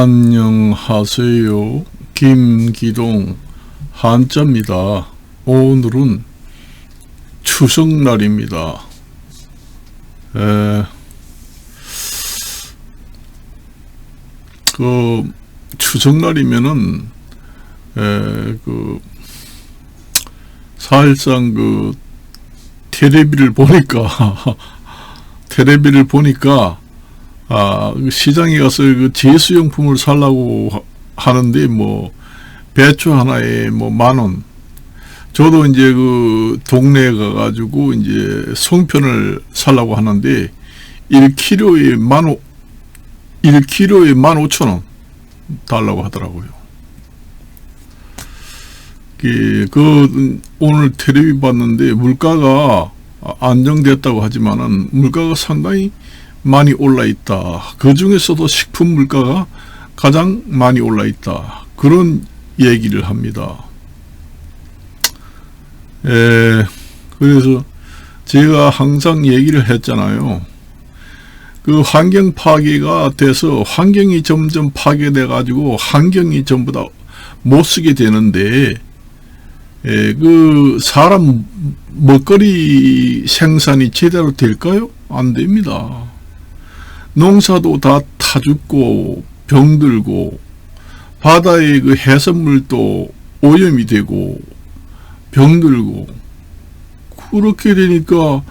안녕하세요. 김기동 한자입니다. 오늘은 추석날입니다. 추석날이면은 사실상 텔레비를 보니까 시장에 가서 제수용품을 사려고 하는데 배추 하나에 10,000원. 저도 이제 동네에 가가지고 이제 송편을 사려고 하는데 1kg에 15,000원 달라고 하더라고요. 오늘 텔레비 봤는데 물가가 안정됐다고 하지만은 물가가 상당히 많이 올라 있다. 그 중에서도 식품 물가가 가장 많이 올라 있다. 그런 얘기를 합니다. 그래서 제가 항상 얘기를 했잖아요. 환경 파괴가 돼서 환경이 점점 파괴돼 가지고 환경이 전부 다 못 쓰게 되는데 사람 먹거리 생산이 제대로 될까요? 안 됩니다. 농사도 다 타죽고 병들고 바다의 해산물도 오염이 되고 병들고 그렇게 되니까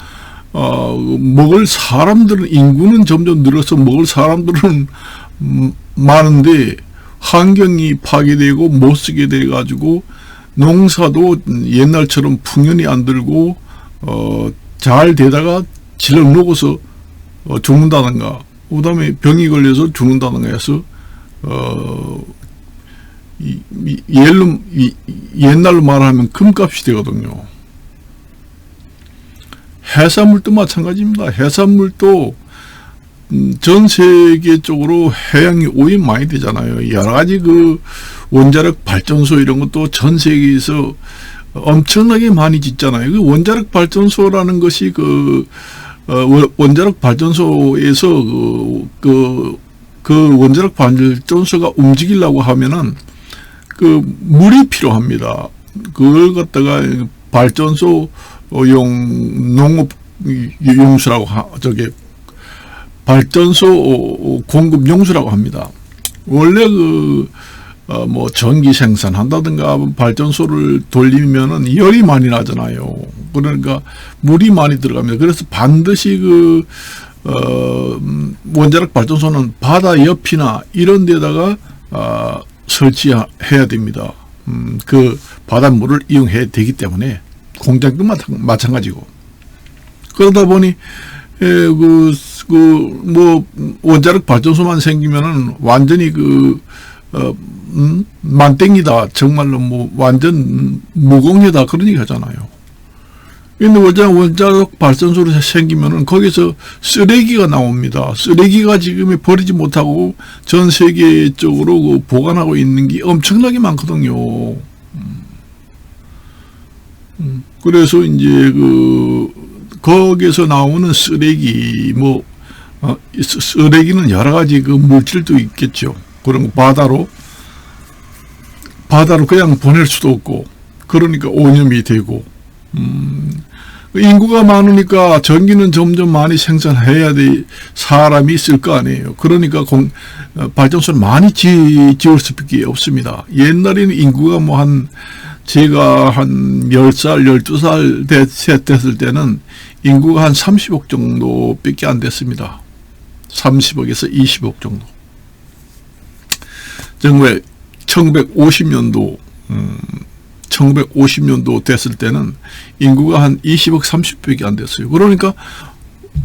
먹을 사람들은 인구는 점점 늘어서 먹을 사람들은 많은데 환경이 파괴되고 못 쓰게 돼 가지고 농사도 옛날처럼 풍년이 안 들고 잘 되다가 질러 먹어서 죽는다든가 그 다음에 병이 걸려서 죽는다든가 해서 옛날로 말하면 금값이 되거든요. 해산물도 마찬가지입니다. 해산물도 전 세계적으로 해양이 오염 많이 되잖아요. 여러가지 원자력 발전소 이런 것도 전 세계에서 엄청나게 많이 짓잖아요. 원자력 발전소라는 것이 원자력 발전소에서 원자력 발전소가 움직이려고 하면은 물이 필요합니다. 그걸 갖다가 발전소용 농업 용수라고 발전소 공급 용수라고 합니다. 원래 전기 생산한다든가 발전소를 돌리면은 열이 많이 나잖아요. 그러니까 물이 많이 들어갑니다. 그래서 반드시 원자력 발전소는 바다 옆이나 이런 데다가 설치해야 됩니다. 바닷물을 이용해야 되기 때문에 공장도 마찬가지고. 그러다 보니 원자력 발전소만 생기면은 완전히 만땡이다. 정말로 완전 무공해다. 그런 얘기 하잖아요. 근데 원자력 발전소를 생기면은 거기서 쓰레기가 나옵니다. 쓰레기가 지금 버리지 못하고 전 세계적으로 보관하고 있는 게 엄청나게 많거든요. 그래서 이제 거기서 나오는 쓰레기, 쓰레기는 여러 가지 물질도 있겠죠. 그런 거 바다로 그냥 보낼 수도 없고, 그러니까 오염이 되고, 인구가 많으니까 전기는 점점 많이 생산해야 돼, 사람이 있을 거 아니에요. 그러니까 발전소를 많이 지을 수밖에 없습니다. 옛날에는 인구가 제가 한 10살, 12살 됐을 때는 인구가 한 30억 정도밖에 안 됐습니다. 30억에서 20억 정도. 1950년도 됐을 때는 인구가 한 20억, 30억밖에 안 됐어요. 그러니까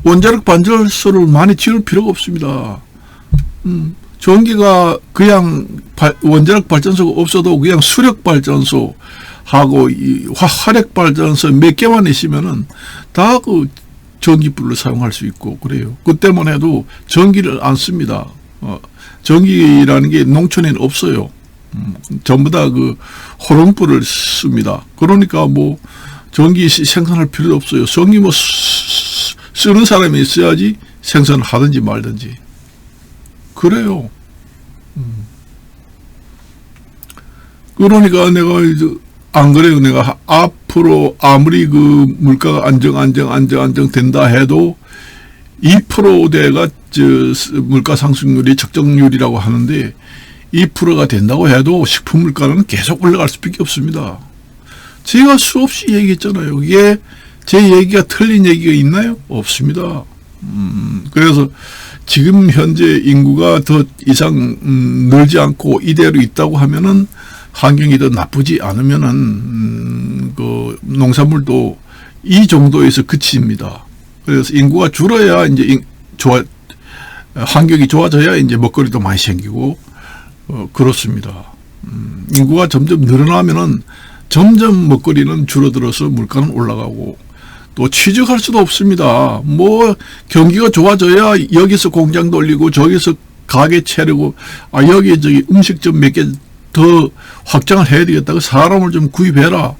원자력 발전소를 많이 지을 필요가 없습니다. 전기가 그냥 원자력 발전소가 없어도 그냥 수력 발전소 하고 화력 발전소 몇 개만 있으면은 다 전기불을 사용할 수 있고 그래요. 그때만 해도 전기를 안 씁니다. 전기라는 게 농촌에는 없어요. 전부 다 호롱불을 씁니다. 그러니까 전기 생산할 필요도 없어요. 전기 쓰는 사람이 있어야지 생산을 하든지 말든지. 그래요. 그러니까 내가 이제 안 그래요. 내가 앞으로 아무리 그 물가가 안정 된다 해도 2%대가 물가 상승률이 적정률이라고 하는데 2%가 된다고 해도 식품 물가는 계속 올라갈 수밖에 없습니다. 제가 수없이 얘기했잖아요. 이게 제 얘기가 틀린 얘기가 있나요? 없습니다. 그래서 지금 현재 인구가 더 이상 늘지 않고 이대로 있다고 하면은 환경이 더 나쁘지 않으면은 그 농산물도 이 정도에서 그칩니다. 그래서 인구가 줄어야 이제 환경이 좋아져야 이제 먹거리도 많이 생기고 그렇습니다. 인구가 점점 늘어나면은 점점 먹거리는 줄어들어서 물가는 올라가고 또 취직할 수도 없습니다. 뭐 경기가 좋아져야 여기서 공장 돌리고 저기서 가게 차리고 여기 저기 음식점 몇 개 더 확장을 해야 되겠다. 그 사람을 좀 구입해라.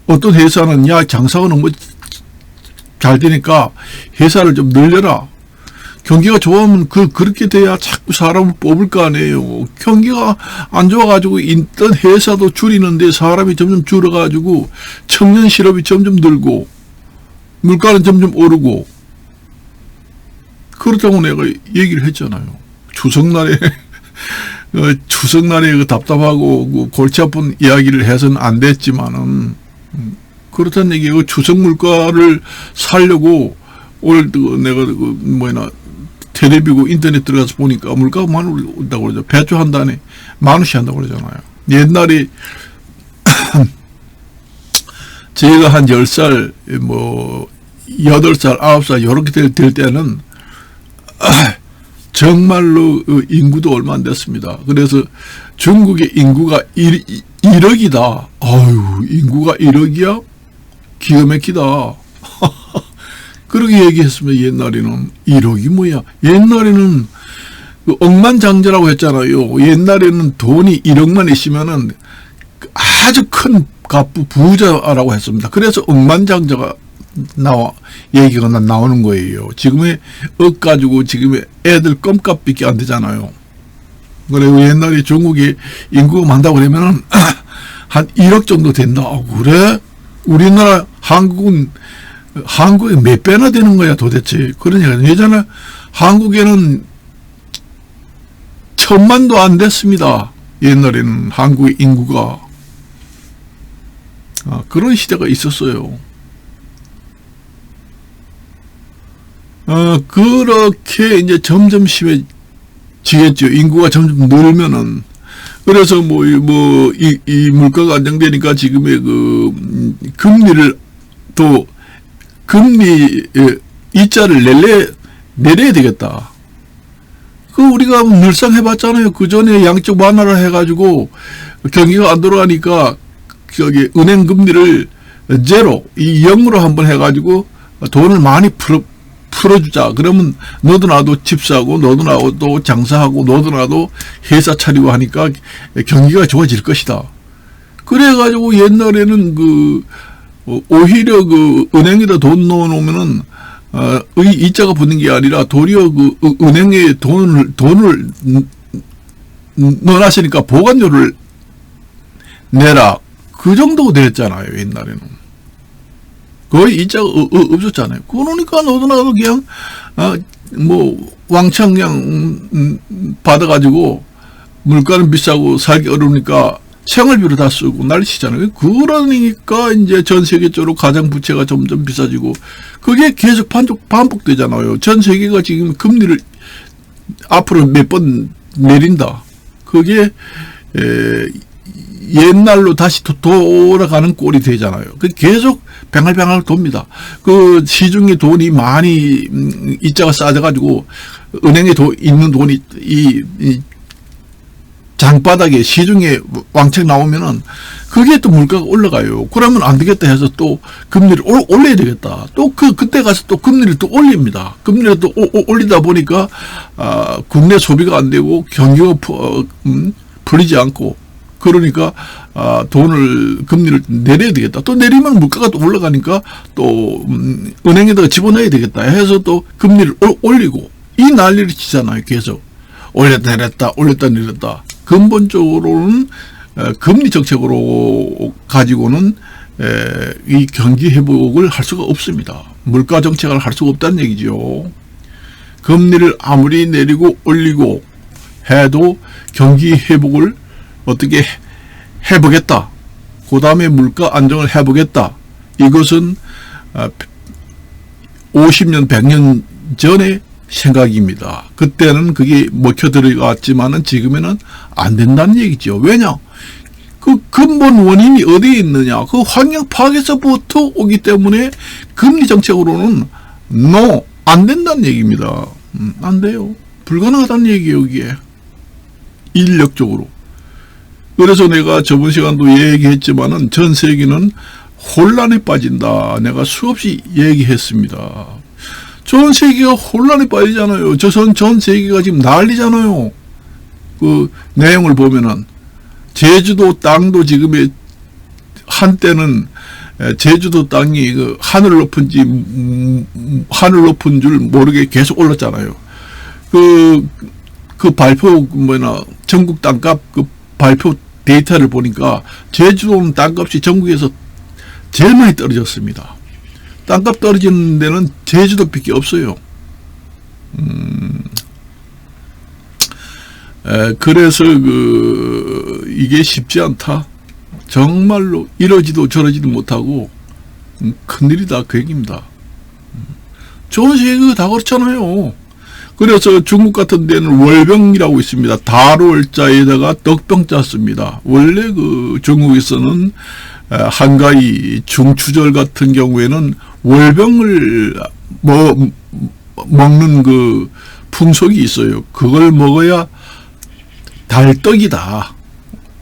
어떤 회사는 야 장사가 너무 잘 되니까 회사를 좀 늘려라. 경기가 좋으면 그렇게 돼야 자꾸 사람을 뽑을 거 아니에요. 경기가 안 좋아가지고 있던 회사도 줄이는데 사람이 점점 줄어가지고 청년 실업이 점점 늘고 물가는 점점 오르고 그렇다고 내가 얘기를 했잖아요. 추석날에 그 답답하고 그 골치 아픈 이야기를 해서는 안 됐지만은 그렇다는 얘기고 추석 물가를 살려고 오늘 내가 텔레비고 인터넷 들어가서 보니까 물가가 많이 오른다고 그러죠. 배추 한 단에 10,000원씩 한다고 그러잖아요. 옛날에 제가 한 10살, 8살, 9살 요렇게 될 때는 정말로 인구도 얼마 안 됐습니다. 그래서 중국의 인구가 1억이다. 아유, 인구가 1억이야? 기가 막히다. 그렇게 얘기했으면 옛날에는 1억이 뭐야? 옛날에는 억만장자라고 했잖아요. 옛날에는 돈이 1억만 있으면은 아주 큰 갑부 부자라고 했습니다. 그래서 억만장자가 얘기가 나오는 거예요. 지금의 억 가지고 지금의 애들 껌값밖에 안 되잖아요. 그리고 옛날에 중국이 인구가 많다고 그러면은 한 1억 정도 된다. 그래? 우리나라 한국에 몇 배나 되는 거야 도대체. 그러니까 예전에 한국에는 1,000만도 안 됐습니다. 옛날에는 한국의 인구가. 그런 시대가 있었어요. 그렇게 이제 점점 심해지겠죠. 인구가 점점 늘면은. 그래서 이 물가가 안정되니까 지금의 금리를 또 금리 이자를 내려야 되겠다. 우리가 늘상 해봤잖아요. 그 전에 양적 완화를 해가지고 경기가 안 돌아가니까 저기 은행 금리를 제로, 0으로 한번 해가지고 돈을 많이 풀어주자. 그러면 너도 나도 집 사고 너도 나도 장사하고 너도 나도 회사 차리고 하니까 경기가 좋아질 것이다. 그래가지고 옛날에는 오히려 은행에다 돈 넣어놓으면은 이자가 붙는 게 아니라 도리어 은행에 돈을 넣어놨으니까 보관료를 내라. 그 정도 됐잖아요. 옛날에는 거의 이자가 없었잖아요. 그러니까 너도 나도 그냥 왕창 그냥 받아가지고 물가는 비싸고 살기 어려우니까 생활비로 다 쓰고 난리치잖아요. 그러니까 이제 전 세계적으로 가장 부채가 점점 비싸지고 그게 계속 반복되잖아요. 전 세계가 지금 금리를 앞으로 몇 번 내린다. 그게 옛날로 다시 돌아가는 꼴이 되잖아요. 계속 뱅글뱅글 돕니다. 시중에 돈이 많이 이자가 싸져가지고 은행에 있는 돈이 이 장바닥에 시중에 왕창 나오면은 그게 또 물가가 올라가요. 그러면 안 되겠다 해서 또 금리를 올려야 되겠다. 또 그때 가서 또 금리를 또 올립니다. 금리를 또 올리다 보니까 국내 소비가 안 되고 경기가 풀리지 않고 그러니까 금리를 내려야 되겠다. 또 내리면 물가가 또 올라가니까 또 은행에다가 집어넣어야 되겠다 해서 또 금리를 올리고 이 난리를 치잖아요. 계속 올렸다 내렸다 올렸다 내렸다. 근본적으로는 금리 정책으로 가지고는 이 경기 회복을 할 수가 없습니다. 물가 정책을 할 수가 없다는 얘기죠. 금리를 아무리 내리고 올리고 해도 경기 회복을 어떻게 해보겠다. 그 다음에 물가 안정을 해보겠다. 이것은 50년, 100년 전의 생각입니다. 그때는 그게 먹혀 들어갔지만은 지금에는 안 된다는 얘기죠. 왜냐? 그 근본 원인이 어디에 있느냐? 그 환경 파악에서부터 오기 때문에 금리 정책으로는 안 된다는 얘기입니다. 안 돼요. 불가능하다는 얘기예요, 이게. 인력적으로. 그래서 내가 저번 시간도 얘기했지만은 전 세계는 혼란에 빠진다. 내가 수없이 얘기했습니다. 전 세계가 혼란에 빠지잖아요. 전 세계가 지금 난리잖아요. 그 내용을 보면은 제주도 땅도 지금의 한때는 제주도 땅이 그 하늘 높은 줄 모르게 계속 올랐잖아요. 그 발표 전국 땅값 그 발표 데이터를 보니까 제주도는 땅값이 전국에서 제일 많이 떨어졌습니다. 땅값 떨어지는 데는 제주도밖에 없어요. 그래서 이게 쉽지 않다. 정말로 이러지도 저러지도 못하고 큰일이다 그 얘기입니다. 전 세계가 다 그렇잖아요. 그래서 중국 같은 데는 월병이라고 있습니다. 달월자에다가 덕병자 씁니다. 원래 그 중국에서는 한가위 중추절 같은 경우에는 월병을 먹는 그 풍속이 있어요. 그걸 먹어야 달떡이다.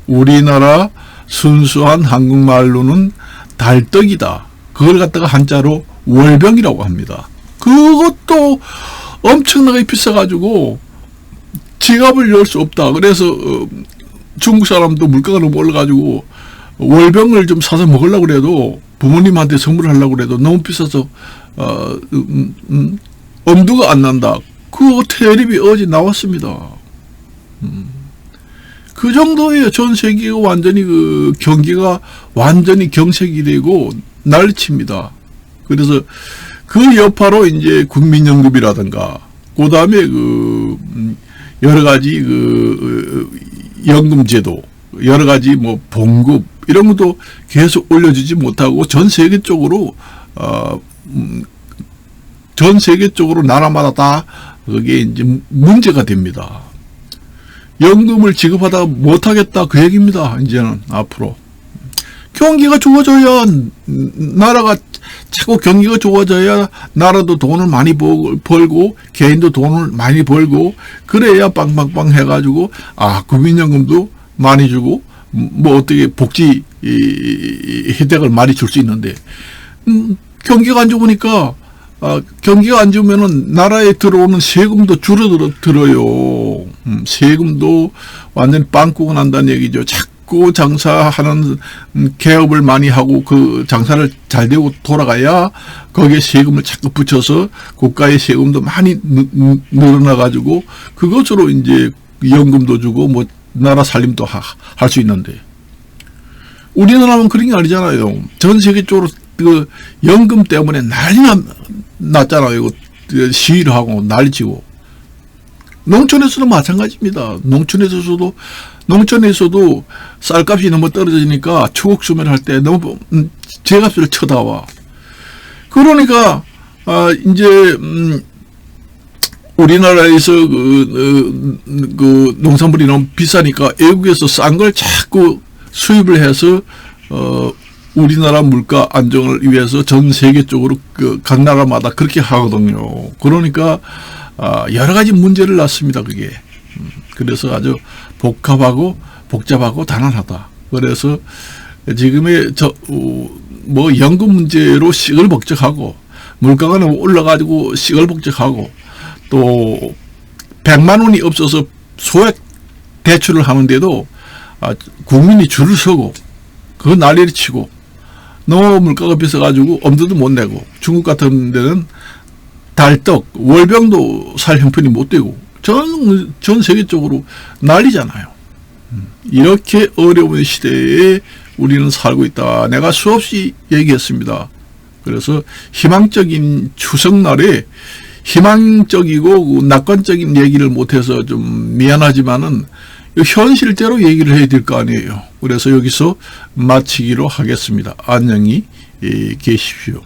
우리나라 순수한 한국말로는 달떡이다. 그걸 갖다가 한자로 월병이라고 합니다. 그것도 엄청나게 비싸가지고 지갑을 열 수 없다. 그래서 중국 사람도 물가가 너무 올라가지고 월병을 좀 사서 먹으려고 그래도 부모님한테 선물하려고 그래도 너무 비싸서 엄두가 안 난다. 그 텔레비 어제 나왔습니다. 그 정도예요. 전 세계가 완전히 그 경기가 완전히 경색이 되고 난리칩니다. 그래서 그 여파로 이제 국민연금이라든가 그 다음에 그 여러 가지 그 연금제도 여러 가지 뭐 봉급 이런 것도 계속 올려주지 못하고 전 세계적으로 나라마다 다 그게 이제 문제가 됩니다. 연금을 지급하다 못하겠다 그 얘기입니다. 이제는 앞으로 경기가 좋아져야 나라가 자꾸 경기가 좋아져야 나라도 돈을 많이 벌고 개인도 돈을 많이 벌고 그래야 빵빵빵 해가지고 국민연금도 많이 주고 뭐 어떻게 복지 혜택을 많이 줄 수 있는데 경기가 안 좋으니까 경기가 안 좋으면은 나라에 들어오는 세금도 줄어들어요. 세금도 완전히 빵꾸가 난다는 얘기죠. 자꾸 장사하는 개업을 많이 하고 그 장사를 잘 되고 돌아가야 거기에 세금을 자꾸 붙여서 국가의 세금도 많이 늘어나가지고 그것으로 이제 연금도 주고 뭐 나라 살림도 할 수 있는데 우리나라는 그런 게 아니잖아요. 전 세계적으로 그 연금 때문에 난리 났잖아요. 시위를 하고 난리치고. 농촌에서도 마찬가지입니다. 농촌에서도 쌀값이 너무 떨어지니까 추곡수매를 할 때 너무 제값을 쳐다와. 그러니까 이제 우리나라에서 그 농산물이 너무 비싸니까 외국에서 싼 걸 자꾸 수입을 해서 우리나라 물가 안정을 위해서 전 세계적으로 각 나라마다 그렇게 하거든요. 그러니까 여러 가지 문제를 낳습니다. 그게. 그래서 아주 복잡하고 단란하다. 그래서 지금의 뭐 연금 문제로 시끌벅적하고 물가가 너무 올라가지고 시끌벅적하고 또 100만 원이 없어서 소액 대출을 하는데도 국민이 줄을 서고 그 난리를 치고 너무 물가가 비싸가지고 엄두도 못 내고 중국 같은 데는 달떡 월병도 살 형편이 못 되고 전 세계적으로 난리잖아요. 이렇게 어려운 시대에 우리는 살고 있다. 내가 수없이 얘기했습니다. 그래서 희망적인 추석날에 희망적이고 낙관적인 얘기를 못해서 좀 미안하지만은 현실대로 얘기를 해야 될 거 아니에요. 그래서 여기서 마치기로 하겠습니다. 안녕히 계십시오.